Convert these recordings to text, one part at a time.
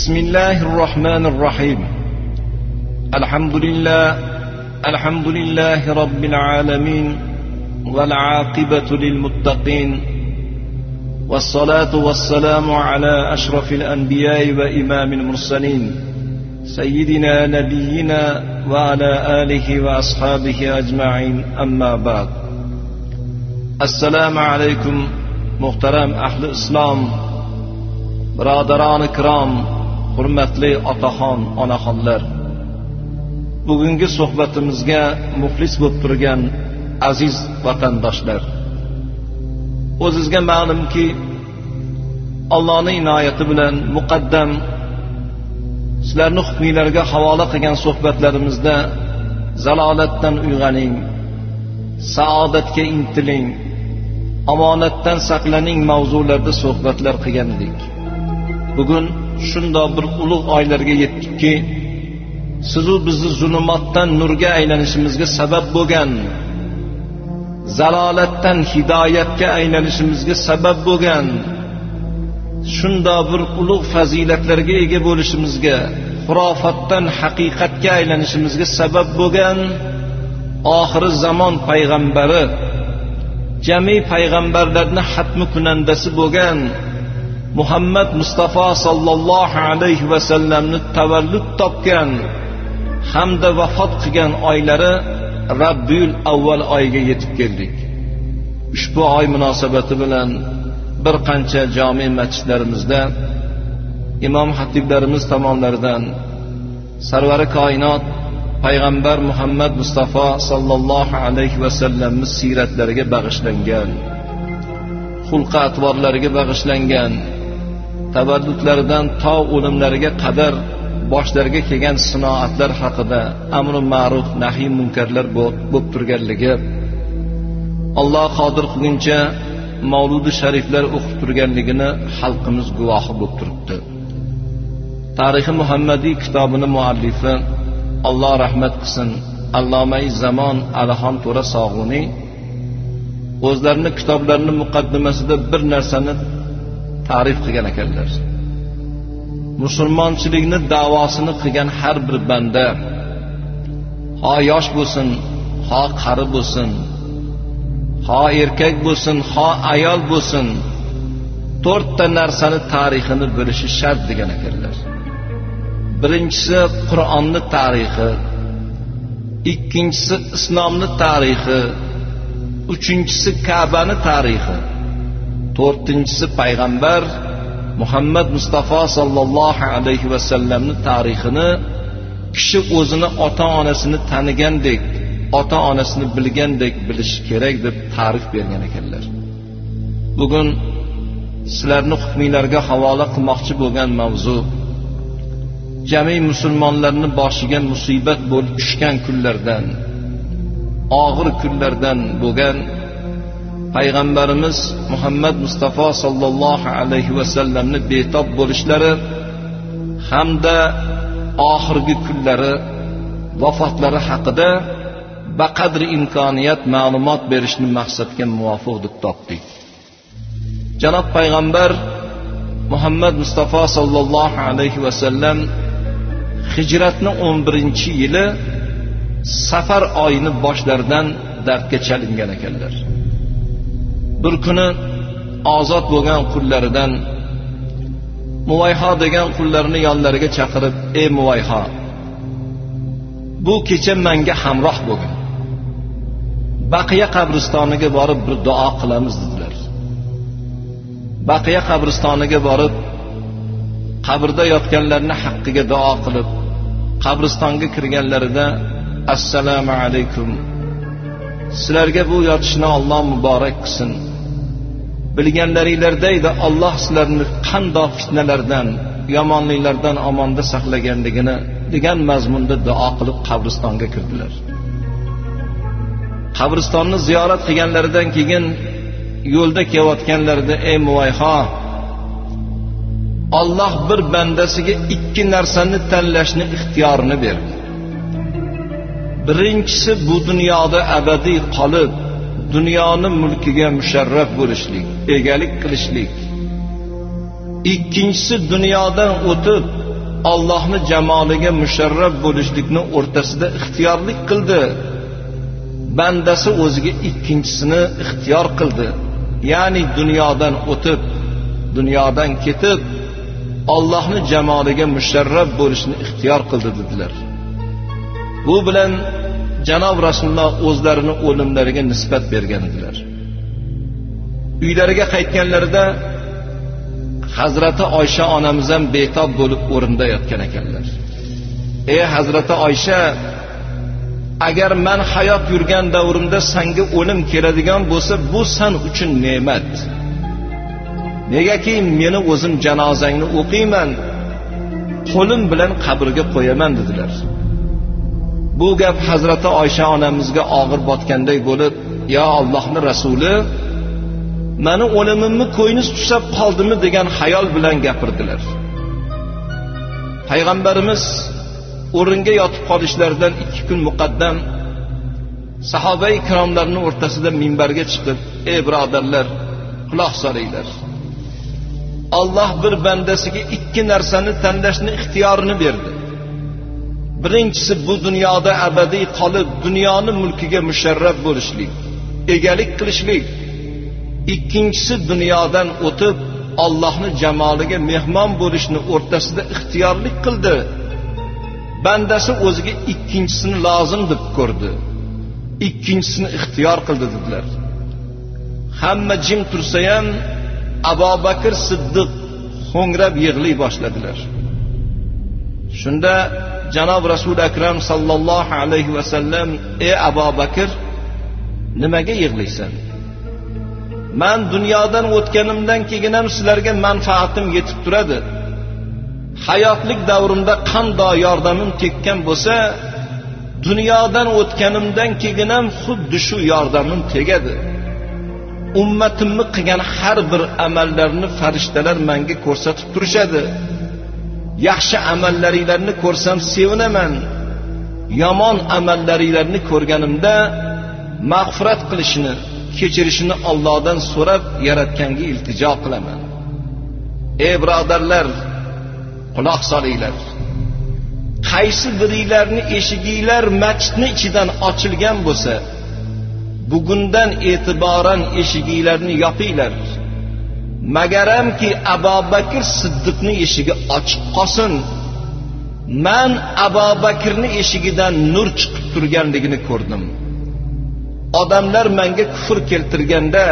بسم الله الرحمن الرحيم. الحمد لله رب العالمين، والعاقبة للمتقين، والصلاة والسلام على أشرف الأنبياء وإمام المرسلين سيدنا نبينا وعلى آله وأصحابه أجمعين. أما بعد، السلام عليكم muhtaram ahli islom, birodaron ikrom, hurmatli otaxon, onaxonlar. Bugungi suhbatimizga muxlis bo'lib turgan aziz vatandoshlar, o'zingizga ma'lumki, Allohning inoyati bilan muqaddam sizlarni hukmiylarga havola qilgan suhbatlarimizda zalolatdan uyg'oning, saodatga intiling, omonatdan saqlaning mavzularda suhbatlar qilgan edik. Bugun shundoq bir ulug' oylarga yetdikki, sizu bizni zulmatdan nurga aylanishimizga sabab bo'lgan, zalolatdan hidoyatga aylanishimizga sabab bo'lgan, shundoq bir ulug' fazilatlarga ega bo'lishimizga, xurofotdan haqiqatga aylanishimizga sabab bo'lgan oxiri zamon payg'ambari, jami payg'ambarlarning xatmi kunandasi bo'lgan Muhammad Mustafa sallallohu alayhi va sallamni tavallud topgan hamda vafot qilgan oylari Rabbiyul avval oyiga yetib keldik. Ushbu oy munosabati bilan bir qancha jami masjidlarimizda imom xatiblarimiz tomonidan sarvari koinot payg'ambar Muhammad Mustafa sallallohu alayhi va sallamning siratlariga bag'ishlangan, xulq atvorlariga bag'ishlangan, tavalludlaridan to o'limlariga qadar boshlariga kelgan sinoatlar haqida amri ma'ruf nahiy munkarlar bo'lib turganligi, Alloh qodir qilguncha mavludi shariflar o'qib turganligini xalqimiz guvohi bo'lib turibdi. Tarixi Muhammadiy kitobining muallifi, Alloh rahmat qilsin, Allomai zamon Alixon To'ra Sog'uniy o'zlarining kitoblarining muqaddimasida bir narsani ta'rif qilgan ekanlar. Musulmonchilikni da'vosini qilgan har bir banda, ho yosh bo'lsin, ho qari bo'lsin, ho erkak bo'lsin, ho ayol bo'lsin, to'rtta narsani tarixini bilishi shart degan ekanlar. Birinchisi Qur'onni tarixi, ikkinchisi islomni tarixi, uchinchisi Ka'bani tarixi, to'rtinchisi payg'ambar Muhammad Mustafa sallallohu alayhi va sallamning tarixini kishi o'zini ota-onasini tanigandek, ota-onasini bilgandek bilishi kerak deb ta'rif bergan ekanlar. Bugun sizlarni hukmiylarga havola qilmoqchi bo'lgan mavzu jami musulmonlarning boshiga musibat bo'lib tushgan kunlardan, og'ir kunlardan bo'lgan payg'ambarimiz Muhammad Mustafa sallallohu alayhi va sallamning betob bo'lishlari hamda oxirgi kunlari, vafotlari haqida baqadri imkoniyat ma'lumot berishni maqsadga muvofiq deb topdik. Janob payg'ambar Muhammad Mustafa sallallohu alayhi va sallam hijratning 11-yili Safar oyini boshlaridan dardga chalingan ekanlar. Bir kuni ozod bo'lgan qullaridan Muvayho degan qullarini yonlariga chaqirib, ey Muvayho, bu kecha menga hamroh bo'lgin, Baqiya qabristoniga borib bir duo qilamiz dedilar. Baqiya qabristoniga borib qabrda yotganlarning haqqiga duo qilib, qabristonga kirganlarida assalomu alaykum, sizlarga bu yotishni Alloh muborak qilsin, bilganlaringlarda edi Alloh sizlarni qandoq fitnalardan, yomonliklardan omonda saqlaganligini degan mazmunda duo qilib qabristonga kirdilar. Qabristonni ziyorat qilganlaridan keyin yo'lda kelayotganlarida, ey Muvayho, Alloh bir bandasiga ikki narsani tanlashni ixtiyorini berdi. Birinchisi bu dunyoda abadiy qolib, dunyoni mulkiga musharraf bo'lishlik, egalik qilishlik. Ikkinchisi dunyodan o'tib Allohning jamoliga musharraf bo'lishlikni o'rtasida ixtiyorlik qildi. Bandasi o'ziga ikkinchisini ixtiyor qildi. Ya'ni dunyodan o'tib, dunyodan ketib Allohning jamoliga musharraf bo'lishni ixtiyor qildi dedilar. Bu bilan Janob Rasululloh o'zlarini o'limlariga nisbat bergan edilar. Uylariga qaytganlarida Hazrati Oysha onamiz ham betob bo'lib o'rinda yotgan ekanlar. Ey Hazrati Oysha, agar men hayot yurgan davrimda senga o'lim keladigan bo'lsa, bu sen uchun ne'mat. Negaki meni o'zim janozangni o'qiyman, qo'lim bilan qabrga qo'yaman dedilar. Bu gap Hazrati Oysha onamizga og'ir botganday bo'lib, "Ya Allohning rasuli, meni o'limimni ko'ynis tushab qoldimi?" degan xayol bilan gapirdilar. Payg'ambarimiz o'ringa yotib qolishlaridan 2 kun muqaddam sahoba-i ikromlarning o'rtasida minbarga chiqib, "Ey birodarlar, quloq solinglar. Alloh bir bandasiga 2 narsani tanlashni ixtiyorini berdi. Birinchisi bu dunyoda abadiy qolib, dunyoning mulkiga musharraf bo'lishlik, egalik qilishlik. Ikkinchisi dunyodan o'tib Allohning jamoliga mehmon bo'lishni o'rtasida ixtiyorlik qildi. Bandasi o'ziga ikkinchisini lozim deb ko'rdi. Ikkinchisini ixtiyor qildi" dedilar. Hamma jim tursa ham Abu Bakr Siddiq ho'ngrab yig'lay boshladilar. Shunda Janob Rasul akram sallallohu alayhi va sallam, "Ey Abu Bakr, nimaga yig'laysan? Men dunyodan o'tganimdan keyin ham sizlarga manfaatim yetib turadi. Hayotlik davrimda qanday yordamim tekkan bo'lsa, dunyodan o'tganimdan keyin ham xuddi shu yordamim tegadi. Ummatimni qilgan har bir amallarni farishtalar menga ko'rsatib turishadi. Yaxshi amallaringlarni ko'rsam sevinaman. Yomon amallaringlarni ko'rganimda mag'firat qilishini, kechirishini Allohdan so'rab yaratganga iltijo qilaman. Ey birodarlar, quloq solinglar. Qaysi biringlarni eshiginglar masjidning ichidan ochilgan bo'lsa, bugundan e'tiboran eshiginglarni yopinglar. Magaramki Abu Bakr Siddiqning eshigi ochiq qolsin. Men Abu Bakrning eshigidan nur chiqib turganligini ko'rdim. Odamlar menga kufr keltirganda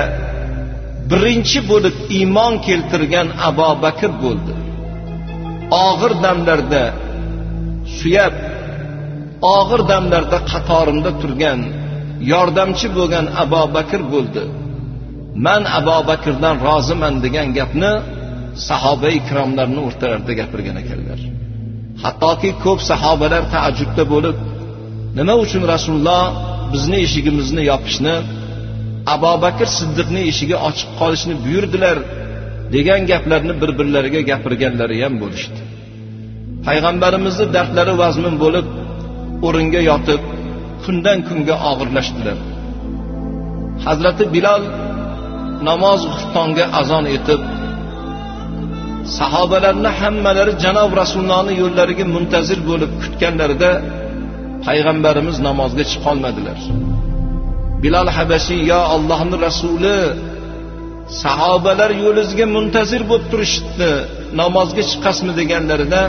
birinchi bo'lib iymon keltirgan Abu Bakr bo'ldi. Og'ir damlarda suyab, og'ir damlarda qatorimda turgan, yordamchi bo'lgan Abu Bakr bo'ldi. Men Abu Bakrdan roziman degan gapni sahoba ikromlarning o'rtalarida gapirgan ekanlar. Hattoki ko'p sahobalar taajjubda bo'lib, nima uchun Rasululloh bizni eshigimizni yopishni, Abu Bakr Siddiqning eshigi ochiq qolishni buyurdilar degan gaplarni bir-birlariga gapirganlari ham bo'lishdi. Payg'ambarimizning dardlari vazmin bo'lib, o'ringa yotib, kundan kunga og'irlashdilar. Hazrati Bilal namoz xuftonga azon etib, sahobalarning hammalari Janob Rasulullohning yo'llariga muntazir bo'lib kutganlarida payg'ambarimiz namozga chiqa olmadilar. Bilal Habashi, "Ya Allohning rasuli, sahobalar yo'lingizga muntazir bo'lib turishdi, namozga chiqasmi?" deganlarida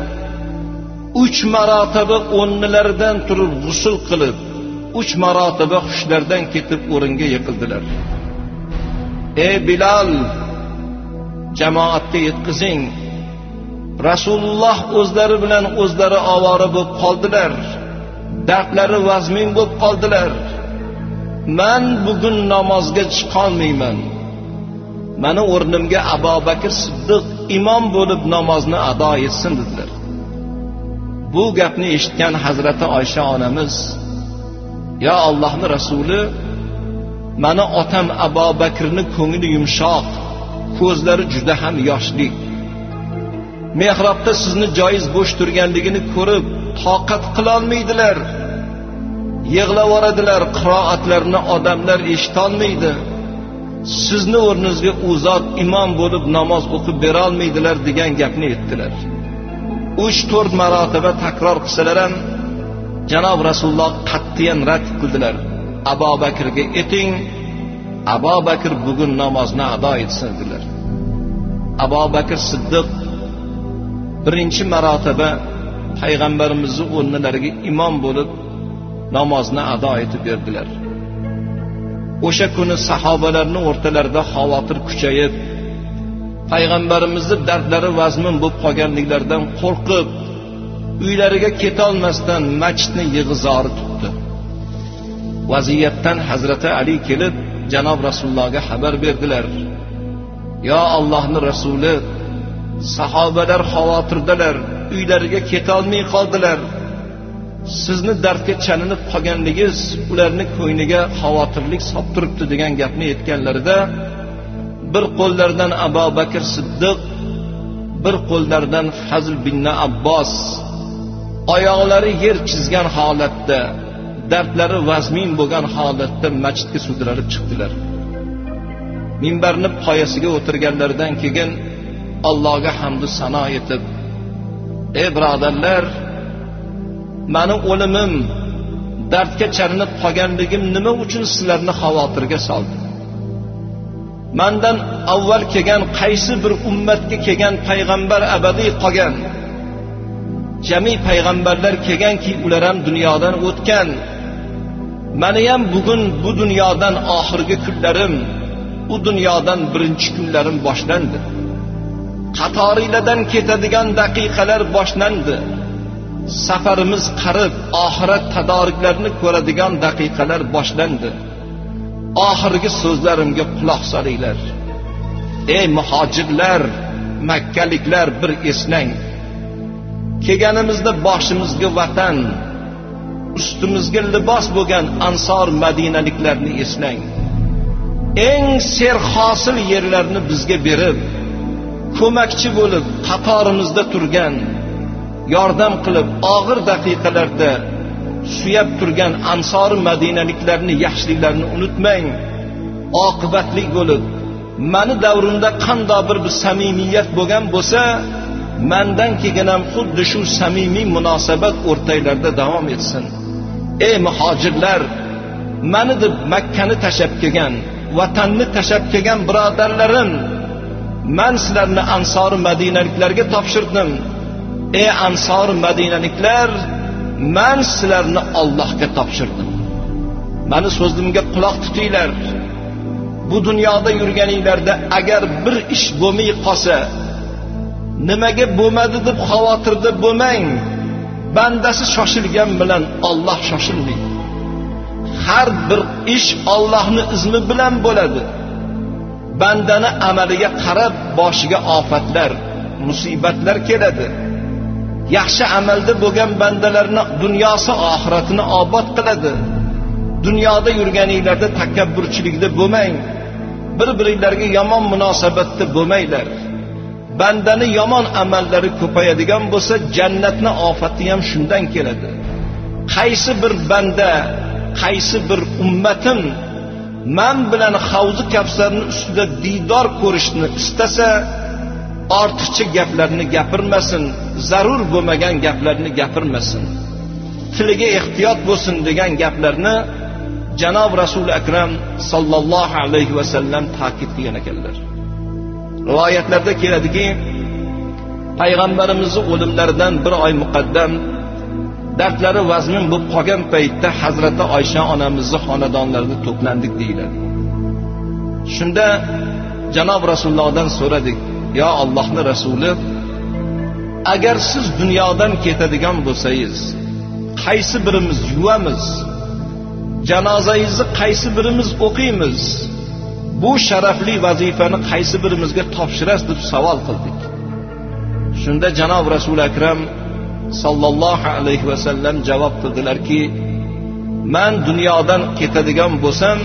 3 marotaba o'rnlaridan turib g'usl qilib, 3 marotaba hushlardan ketib o'ringa yiqildilar. "Ey Bilal, jamoatga yetkazing. Rasululloh o'zlari bilan o'zlari ovora bo'lib qoldilar. Dardlari vazmin bo'lib qoldilar. Men bugun namozga chiqa olmayman. Meni o'rnimga Abu Bakr Siddiq imom bo'lib namozni ado etsin" dedilar. Bu gapni eshitgan Hazrati Oysha onamiz, "Ya Allohning rasuli, meni otam Abu Bakrning ko'ngli yumshoq, ko'zlari juda ham yoshli. Mehrobda sizni joiz bo'sh turganligini ko'rib, toqat qila olmaydilar. Yig'lab yoradilar, qiroatlarni odamlar eshita olmaydi. Sizni o'rningizga u zot imom bo'lib namoz o'qib bera olmaydilar" degan gapni aytdilar. 3-4 marotaba takror qilsalar ham janob Rasululloh qat'iyan rad qildilar. Abu Bakrga ayting, Abu Bakr bugun namozni ado etsin dedilar. Abu Bakr Siddiq birinchi marotaba payg'ambarimizning o'rnilariga imom bo'lib namozni ado etib berdilar. O'sha kuni sahobalarning o'rtalarida xavotir kuchayib, payg'ambarimizning dardlari vazmin bo'lib qolganliklaridan qo'rqib, uylariga keta olmasdan masjidni yig'izori tutdi. Vaziyatdan Hazrati Ali kelib, janob Rasulullohga xabar berdilar. Yo Allohning rasuli, sahobalar xavotirdalar, uylariga keta olmay qoldilar. Sizni dardga chalinib qolganligingiz ularni ko'ngliga xavotirlik solib turibdi degan gapni aytganlarida bir qo'llaridan Abu Bakr Siddiq, bir qo'llaridan Fazl bin Abbos oyoqlari yer chizgan holatda, dardlari vazmin bo'lgan holatda masjidga sudralib chiqdilar. Minbarning poyasiga o'tirganlaridan keyin Allohga hamd va sano etib, ey birodarlar, meni o'limim, dardga chalinib qolganligim nima uchun sizlarni xavotirga soldi? Mendan avval kelgan qaysi bir ummatga kelgan payg'ambar abadiy qolgan? Jami payg'ambarlar kelganki, ular ham dunyodan o'tgan. Meni ham bugun bu dunyodan oxirgi kunlarim, u dunyodan birinchi kunlarim boshlandi. Qatorilardan ketadigan daqiqalar boshlandi. Safarimiz qarib, oxirat tadoriklarini ko'radigan daqiqalar boshlandi. Oxirgi so'zlarimga quloq solinglar. Ey muhojirlar, makkaliklar, bir eslang. Kelganimizda boshimizga vatan, ustimizga libos bo'lgan ansor madinaliklarni eslang. Eng serhosil yerlarni bizga berib, ko'makchi bo'lib qatorimizda turgan, yordam qilib og'ir daqiqalarda suyab turgan ansor madinaliklarni, yaxshiliklarni unutmang. Oqibatli bo'lib, meni davrimda qanday bir samimiyat bo'lgan bo'lsa, mendan keyin ham xuddi shu samimiy munosabat o'rtanglarda davom etsin. Ey muhojirlar, meni deb Makkani tashab kelgan, vatanni tashab kelgan birodarlarim, men sizlarni ansor madinaliklarga topshirdim. Ey ansor madinaliklar, men sizlarni Allohga topshirdim. Meni so'zimga quloq tutinglar. Bu dunyoda yurganinglarda agar bir ish bo'lmay qolsa, nimaga bo'lmadi deb xavotirda bo'lmang. Bandasi shoshilgan bilan Alloh shoshilmaydi. Har bir ish Allohning izni bilan bo'ladi. Bandani amaliga qarab boshiga ofatlar, musibatlar keladi. Yaxshi amalda bo'lgan bandalarni dunyosi oxiratini obod qiladi. Dunyoda yurganinglarda takabburchilikda bo'lmang. Bir-biringlarga yomon munosabatda bo'lmanglar. Bandani yomon amallari ko'payadigan bo'lsa, jannatning ofati ham shundan keladi. Qaysi bir banda, qaysi bir ummatim men bilan Havzi Kavsarning ustida diydor ko'rishni istasa, ortiqcha gaplarni gapirmasin, zarur bo'lmagan gaplarni gapirmasin. Tiliga ehtiyot bo'lsin degan gaplarni janob Rasul akram sallallohu alayhi va sallam ta'kid qilgan ekanlar. Rivoyatlarda keladiki, payg'ambarimizning o'limlaridan bir oy muqaddam dardlari vazmin bo'lib qolgan paytda Hazrati Oysha onamizning xonadonlarida to'plandik deyiladi. Shunda janob Rasulullohdan so'radik: "Ya Allohning rasuli, agar siz dunyodan ketadigan bo'lsangiz, qaysi birimiz yuvamiz? Janozangizni qaysi birimiz o'qiymiz? Bu sharafli vazifani qaysi birimizga topshirasiz?" deb savol qildik. Shunda janob Rasul akram sallallohu alayhi va sallam javob qildilarki: "Men dunyodan ketadigan bo'lsam,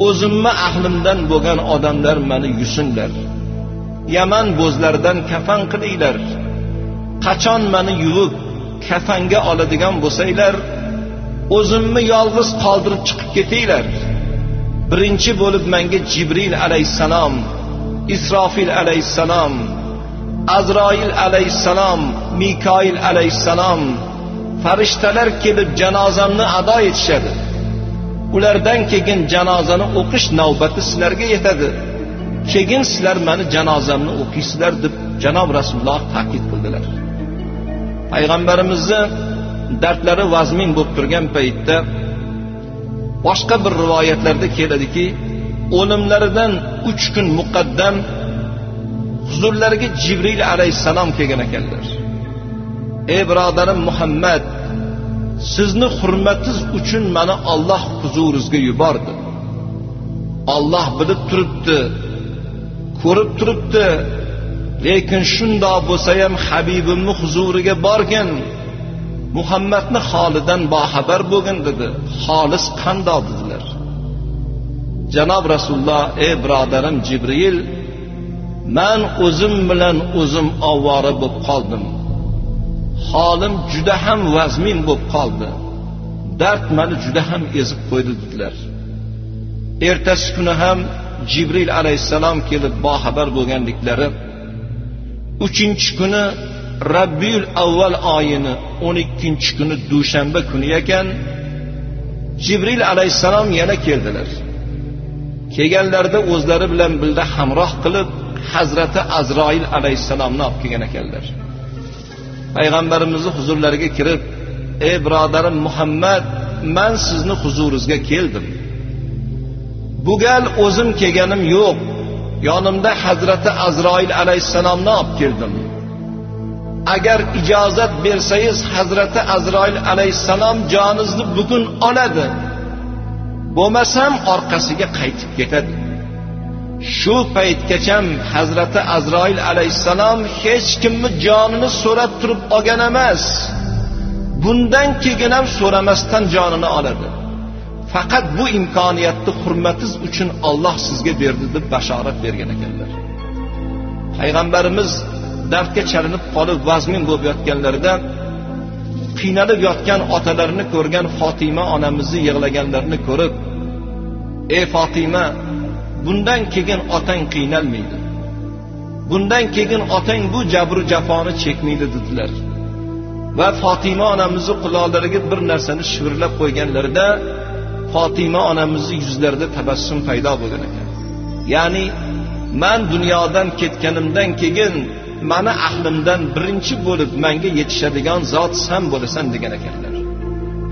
o'zimma ahlimdan bo'lgan odamlar meni yusinlar. Yaman bo'zlaridan kafan qilinglar. Qachon meni yuvib kafanga oladigan bo'lsanglar, o'zimni yolg'iz qoldirib chiqib ketinglar. Birinchi bo'lib menga Jibril alayhissalom, Isrofil alayhissalom, Azroil alayhissalom, Mikoil alayhissalom farishtalar kelib janozamni ado etishadi. Ulardan keyin janozani o'qish navbati sizlarga yetadi. Keyin sizlar meni janozamni o'qiysizlar deb janob Rasululloh ta'kid qildilar. Payg'ambarimizni dardlari vazmin bo'lib turgan paytda boshqa bir rivoyatlarda keladiki, o'limlaridan 3 kun muqaddam huzurlariga Jibril alayhissalom kelgan ekanlar. Ey birodarim Muhammad, sizni hurmatingiz uchun meni Alloh huzuringizga yubordi. Alloh bilib turibdi, ko'rib turibdi. Lekin shundoq bo'lsa ham Habibimni huzuriga borgin. Muhammadni holidan boxabar bo'lgin dedi. Xolis qandoq dedilar. Janob Rasululloh, ey birodarim Jibril, men o'zim bilan o'zim ovora bo'lib qoldim. Holim juda ham vazmin bo'lib qoldi. Dard meni juda ham ezib qo'ydi dedilar. Ertasi kuni ham Jibril alayhissalom kelib boxabar bo'lganliklari, 3-kuni Rabbiyul avval oyini 12-kuni dushanba kuni ekan, Jibril alayhissalom yana keldilar. Kelganlarda o'zlari bilan birga hamroh qilib Hazrati Azroil alayhissalomni olib kelgan ekanlar. Payg'ambarimizning huzurlariga kirib, ey birodarim Muhammad, men sizni huzuringizga keldim. Bu gal o'zim kelganim yo'q. Yonimda Hazrati Azroil alayhissalomni olib keldim. Agar ijozat bersangiz Hazrati Azroil alayhissalom joningizni bugun oladi. Bo'lmasam orqasiga qaytib ketadi. Shu paytgacha Hazrati Azroil alayhissalom hech kimni jonini so'rab turib olgan emas. Bundan keyin ham so'ramasdan jonini oladi. Faqat bu imkoniyatni hurmatingiz uchun Alloh sizga berdi deb bashorat bergan ekanlar. Payg'ambarimiz dardga chalinib qolib vazmin bo'lib yotganlarida qiynalib yotgan otalarini ko'rgan Fatima onamizni yig'laganlarini ko'rib, ey Fatima, bundan keyin otang qiynalmaydi. Bundan keyin otang bu jabru jafoni chekmaydi dedilar. Va Fatima onamizning quloqlariga bir narsani shivirlab qo'yganlarida Fatima onamizning yuzlarida tabassum paydo bo'lgan ekan. Ya'ni men dunyodan ketganimdan keyin meni ahlimdan birinchi bo'lib menga yetishadigan zot sen bo'lasan degan ekanlar.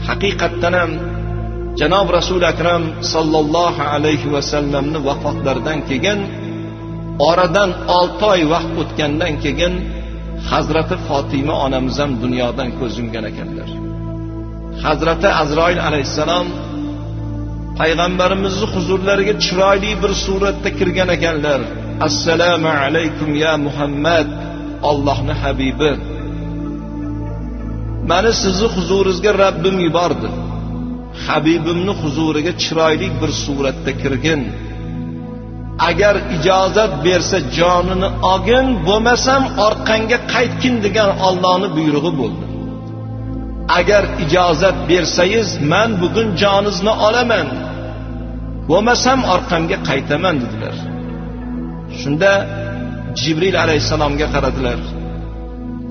Haqiqatdan ham janob Rasul akram sallallohu alayhi va sallamning vafotlaridan keyin oradan 6 oy vaqt o'tgandan keyin Hazrati Fatima onamiz ham dunyodan ko'z yumgan ekanlar. Hazrati Azroil alayhissalom payg'ambarimizning huzurlariga chiroyli bir suratda kirgan ekanlar. Assalomu alaykum ya Muhammad, Allohning habibi. Meni sizni huzuringizga Rabbim yubordi. Habibimni huzuriga chiroyli bir suratda kirgin. Agar ijozat bersa jonini olgin, bo'lmasam orqangga qaytgin degan Allohning buyrug'i bo'ldi. Agar ijozat bersangiz men bugun joningizni olaman. Bo'lmasam orqamga qaytaman dedilar. Shunda Jibril alayhissalomga qaradilar.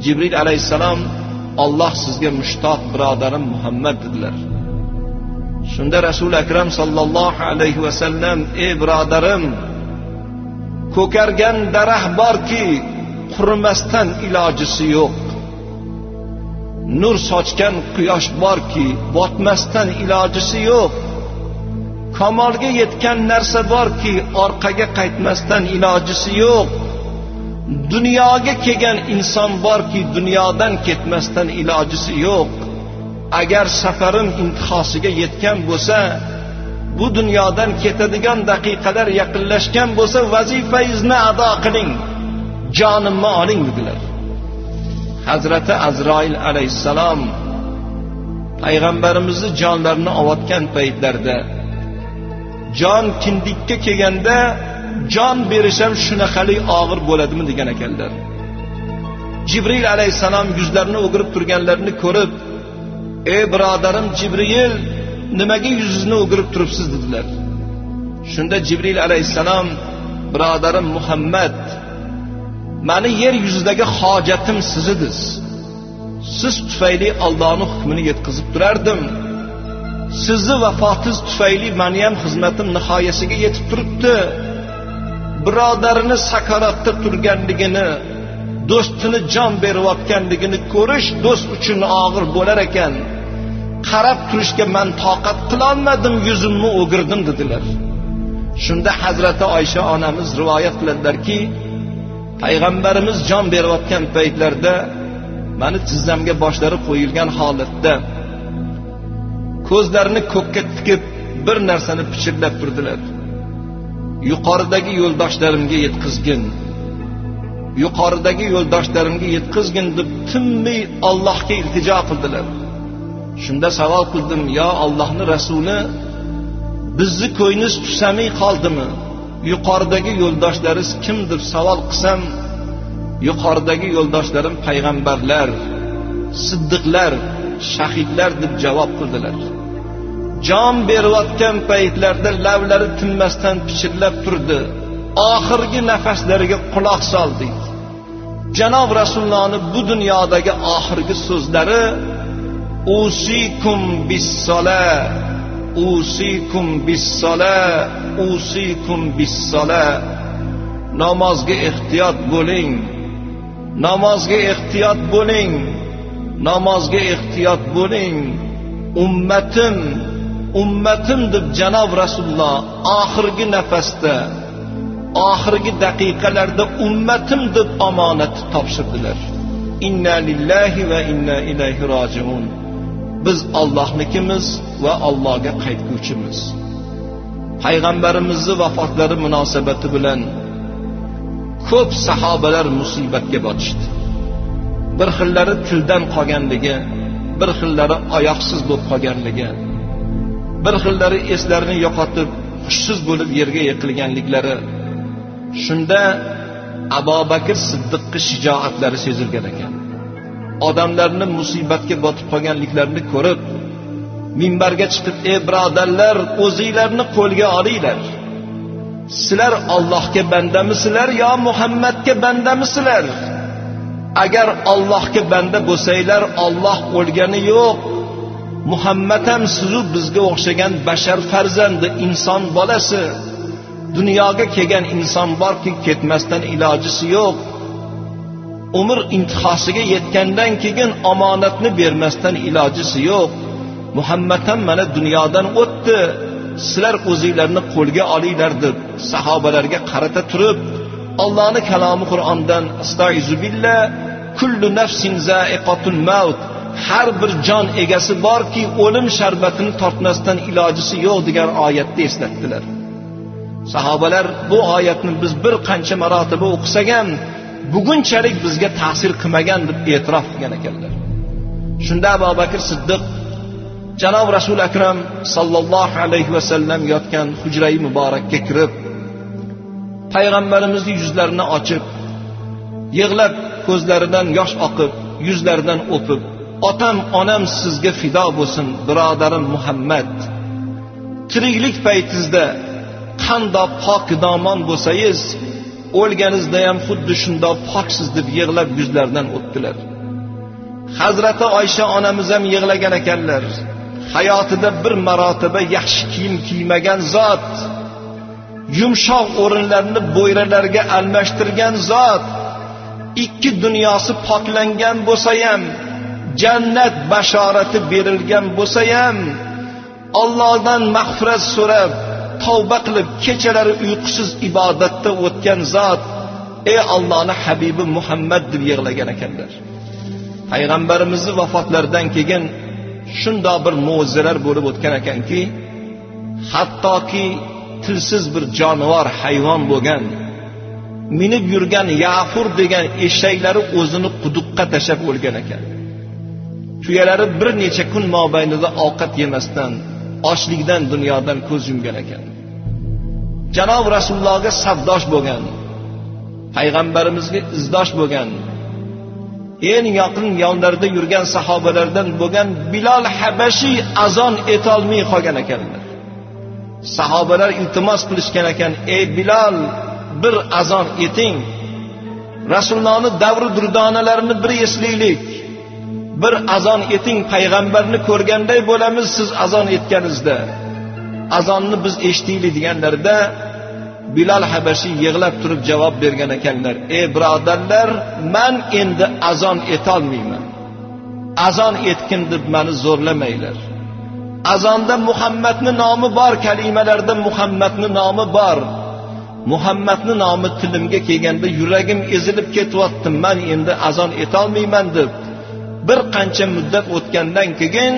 Jibril alayhissalom, Alloh sizga mushtoq birodarim Muhammad dedilar. Shunda Rasul akram sallallohu alayhi va sallam, ey birodarim, ko'kargan daraxt borki qurimasdan ilojisi yo'q. Nur sochgan quyosh borki botmasdan ilojisi yo'q. Kamolga yetgan narsa borki orqaga qaytmasdan ilojisi yo'q. Dunyoga kelgan inson borki dunyodan ketmasdan ilojisi yo'q. Agar safarim intihosiga yetgan bo'lsa, bu dunyodan ketadigan daqiqalar yaqinlashgan bo'lsa, vazifangizni ado qiling, jonimni oling dedilar. Hazrati Azroil alayhissalom payg'ambarimizni jonlarini olayotgan paytlarda jon kindikka kelganda jon berisham shunaqalik og'ir bo'ladimi degan ekanlar. Jibril alayhissalom yuzlarini o'girib turganlarini ko'rib, ey birodarim Jibril, nimaga yuzingizni o'girib turibsiz dedilar. Shunda Jibril alayhissalom, birodarim Muhammad, meni yer yuzidagi hojatim siz edingiz. Siz tufayli Allohning hukmini yetkazib turardim. Sizni vafotingiz tufayli meni ham xizmatim nihoyasiga yetib turibdi. Birodarini sakaratda turganligini, do'stini jon berayotganligini ko'rish do'st uchun og'ir bo'lar ekan. Qarab turishga men toqat qila olmadim, yuzimni o'girdim dedilar. Shunda Hazrati Oysha onamiz rivoyat qiladilarki, payg'ambarimiz jon berayotgan paytlarda meni tizzamga boshlari qo'yilgan holatda ko'zlarini ko'kka tikib bir narsani pichirlab turdilar. Yuqoridagi yo'ldoshlarimga yetkazgin. Yuqoridagi yo'ldoshlarimga yetkazgin deb tinmay Allohga iltijo qildilar. Shunda savol qildim, yo Allohning rasuli, bizni ko'yingiz tusamay qoldimi? Yuqoridagi yo'ldoshlaringiz kim deb savol qilsam, yuqoridagi yo'ldoshlarim payg'ambarlar, siddiqlar, shahidlar deb javob qildilar. Jon berayotgan paytlarda lavlari tinmasdan pichirlab turdi. Oxirgi nafaslariga quloq soldik. Janob Rasulullohning bu dunyodagi oxirgi so'zlari usikum bis-sola, usikum bis-sola, usikum bis-sola. Namozga ehtiyot bo'ling. Namozga ehtiyot bo'ling. Namozga ehtiyot bo'ling. Ummatim deb Janob Rasululloh oxirgi nafasda, oxirgi daqiqalarda ummatim deb omonat topshirdilar. Inna lillahi va inna ilayhi rojiun. Biz Allohnikimiz va Allohga qaytguvchimiz. Payg'ambarimizning vafotlari munosabati bilan ko'p sahobalar musibatga botishdi. Bir xillari tildan qolganligi, bir xillari oyoqsiz bo'lib qolganligi, bir xillari eslarini yo'qotib hushsiz bo'lib yerga yiqilganliklari. Shunda Abu Bakr Siddiqning shijoatlari sezilgan ekan. Odamlarni musibatga botib qolganliklarini ko'rib, minbarga chiqib, "Ey birodarlar, o'zingizlarni qo'lga olinglar. Sizlar Allohga bandamisizlar yo Muhammadga bandamisizlar? Agar Allohga banda bo'lsanglar, Alloh o'lgani yo'q. Muhammad ham sizu bizga o'xshagan bashar farzandi, inson bolasi. Dunyoga kelgan inson borki, ketmasdan ilojisi yo'q. Umr intihosiga yetgandan keyin omonatni bermasdan ilojisi yo'q. Muhammad ham mana dunyodan o'tdi. Sizlar o'zingizlarni qo'lga olinglar" deb sahobalarga qarata turib, Allohning kalomi Qur'ondan "Astaizu billah, kullu nafsin za'iqatul maut", har bir jon egasi borki, o'lim sharbatini tortmasdan ilojisi yo'q degan oyatni eslatdilar. Sahobalar bu oyatni biz bir qancha marotaba o'qisak ham, bugunchalik bizga ta'sir qilmagan deb e'tirof qilgan ekanlar. Shunda Abu Bakr Siddiq Janob Rasul akram sallallohu alayhi va sallam yotgan hujrai muborakka kirib, payg'ambarimizning yuzlarini ochib, yig'lab, ko'zlaridan yosh oqib, yuzlaridan o'pib, "Otam, onam sizga fido bo'lsin, birodarim Muhammad. Tiriklik paytingizda qandoq pok domon bo'lsangiz, o'lganingizda ham xuddi shundoq poksiz" deb yig'lab yuzlaridan o'pdilar. Hazrati Oysha onamiz ham yig'lagan ekanlar. Hayotida bir marotaba yaxshi kiyim kiymagan zot, yumshoq o'rinlarni bo'yralarga almashtirgan zot, ikki dunyosi poklangan bo'lsa ham, jannat bashorati berilgan bo'lsa ham, Allohdan mag'firat so'rab, tavba qilib kechalari uyqusiz ibodatda o'tgan zot, ey Allohning habibi Muhammad deb yig'lagan ekanlar. Payg'ambarimizning vafotlaridan keyin shundoq bir mo'jizalar bo'lib o'tgan ekanki, hattoki tilsiz bir jonivor, hayvon bo'lgan, minib yurgan Ya'fur degan eshaklari o'zini quduqqa tashlab o'lgan ekan. Tuyalari bir necha kun mobaynida ovqat yemasdan, ochlikdan dunyodan ko'z yumgan ekan. Janob Rasulullohga savdosh bo'lgan, payg'ambarimizga izdosh bo'lgan, eng yaqin yonlarida yurgan sahobalardan bo'lgan Bilal Habashi azon etolmay qolgan ekanlar. Sahobalar iltimos qilishgan ekan, "Ey Bilal, bir azon eting." Rasulullohning davri durdonalarini bir eslaylik. Bir azon eting, payg'ambarni ko'rganday bo'lamiz siz azon etganingizda. Azonni biz eshitaylik deganlarda Bilal Habashi yig'lab turib javob bergan ekanlar: "Ey birodarlar, men endi azon etolmayman. Azon etkin deb meni zo'rlamaylar. Azonda Muhammadning nomi bor, kalimalarda Muhammadning nomi bor. Muhammadning nomi tilimga kelganda yuragim ezilib ketyapti. Men endi azon etolmayman" deb bir qancha muddat o'tgandan keyin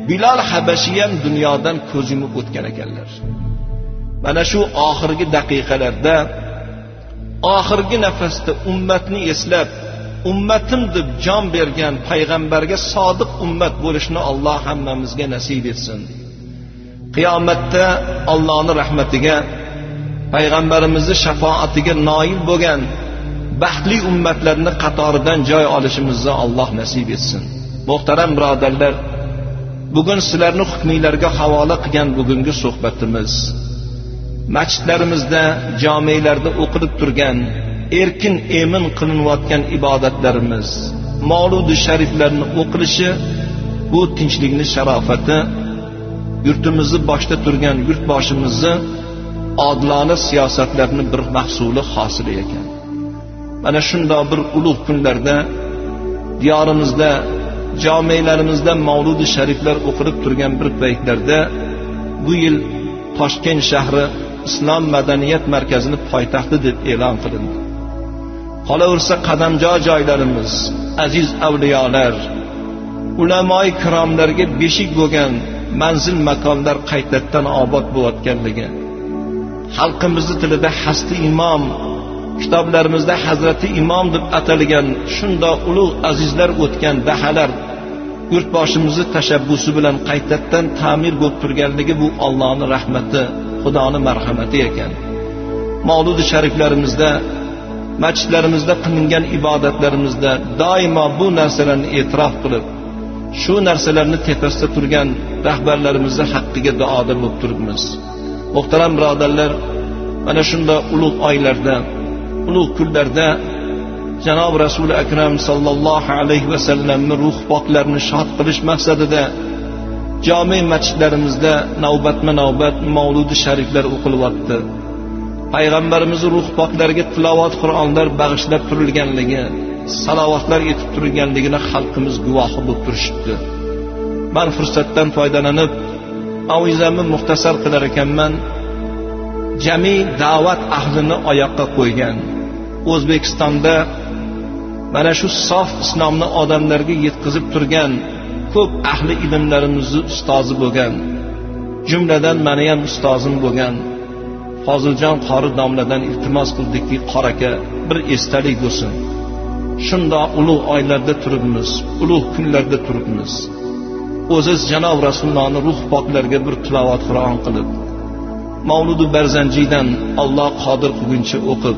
Bilal Habashi ham dunyodan ko'z yumib o'tgan ekanlar. Mana shu oxirgi daqiqalarda, oxirgi nafasda ummatni eslab, ummatim deb jon bergan payg'ambarga sodiq ummat bo'lishni Alloh hammamizga nasib etsin. Qiyomatda Allohning rahmatiga, payg'ambarimizning shafoatiga noil bo'lgan baxtli ummatlarni qatoridan joy olishimizni Alloh nasib etsin. Muhtaram birodarlar, bugun sizlarni hukminglarga havola qilgan bugungi suhbatimiz masjidlarimizda, jomelarda o'qilib turgan, erkin emin qilinayotgan ibodatlarimiz, mavludi shariflarni o'qilishi bu tinchlikning sharofati, yurtimizni boshda turgan yurtboshimizni odilona siyosatlarning bir mahsuli hosili ekan. Mana shunday bir ulug' kunlarda diyorimizda, jomelarimizda mavludi shariflar o'qilib turgan bir paytlarda bu yil Toshkent shahri Islom madaniyat markazini poytaxti deb e'lon qilindi. Qolaversa qadamjo joylarimiz, aziz avliyolar, ulamoi kiromlarga beshik bo'lgan manzil makonlar qaytadan obod bo'layotganligi, xalqimizning tilida Hasti Imom, kitoblarimizda Hazrati Imom deb atalgan shunday ulug' azizlar o'tgan dahalar yurtboshimizning tashabbusi bilan qaytadan ta'mir bo'lib turganligi bu Allohning rahmati, Xudoning marhamati ekan. Mavludi shariflarimizda, masjidlarimizda qilingan ibodatlarimizda doimo bu narsalarni e'tirof qilib, shu narsalarni tepasida turgan rahbarlarimizning haqqiga duoda bo'lib turibmiz. Muhtaram birodarlar, mana shunday ulug' oylarda, ulug' kunlarda Janob Rasuli Akram sallallohu alayhi va sallamning ruh poklarini shod qilish maqsadida jome masjidlarimizda navbatma-navbat mavludi shariflar o'qilyapti. Payg'ambarimizning ruh poklariga tilovat Qur'onlar bag'ishlab turilganligi, salovatlar etib turilganligini xalqimiz guvohi bo'lib turishibdi. Men fursatdan foydalanib avizamni muxtasar qilar ekanman. Jami da'vat ahlini oyoqqa qo'ygan O'zbekistonda mana shu sof islomni odamlarga yetkazib turgan ko'p ahli ilmlarimizning ustozi bo'lgan, jumladan meni ham ustozim bo'lgan Foziljon qori domladan iltimos qildikki, qoraka bir esdalik bo'lsin. Shundoq ulug' oylarda turibmiz, ulug' kunlarda turibmiz. O'ziz Janob Rasulullohning ruh poklariga bir tilovat Qur'on qilib, Mavludi Barzanjiydan Alloh qodir qilguncha o'qib,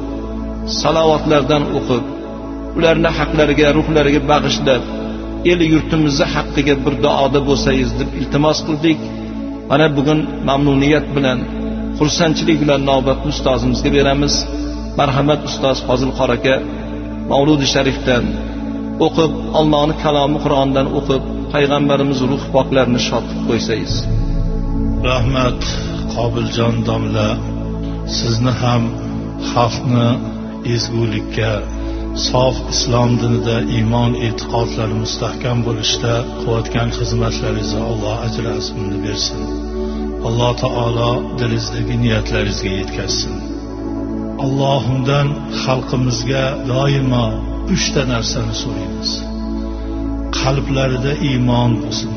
salovatlardan o'qib, ularni haqlariga, ruhlariga bag'ishlab, el yurtimizning haqqiga bir duoda bo'lsangiz deb iltimos qildik. Mana bugun mamnuniyat bilan, xursandchilik bilan navbatni ustozimizga beramiz. Marhamat ustoz Fozil qoraka Mavludi sharifdan o'qib, Allohning kalomi Qur'ondan o'qib, payg'ambarimiz ruh poklarini shod qilib qo'ysangiz. Rahmat Qobiljon domla, sizni ham xalqni ezgulikka, sof islom dinida iymon e'tiqodlari mustahkam bo'lishda qilayotgan xizmatlaringizni Alloh ajr azmini bersin. Alloh taolo dilingizdagi niyatlaringizga yetkazsin. Allohimdan xalqimizga doimo 3 ta narsani so'raymiz. Qalblarida iymon bo'lsin,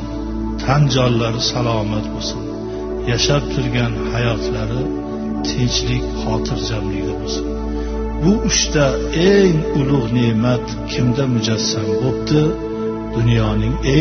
tan jonlari salomat bo'lsin, yashab turgan hayotlari tinchlik, xotirjamlikda bo'lsin. Bu 3 ta eng ulug' ne'mat kimda mujassam bo'pti? Dunyoning eng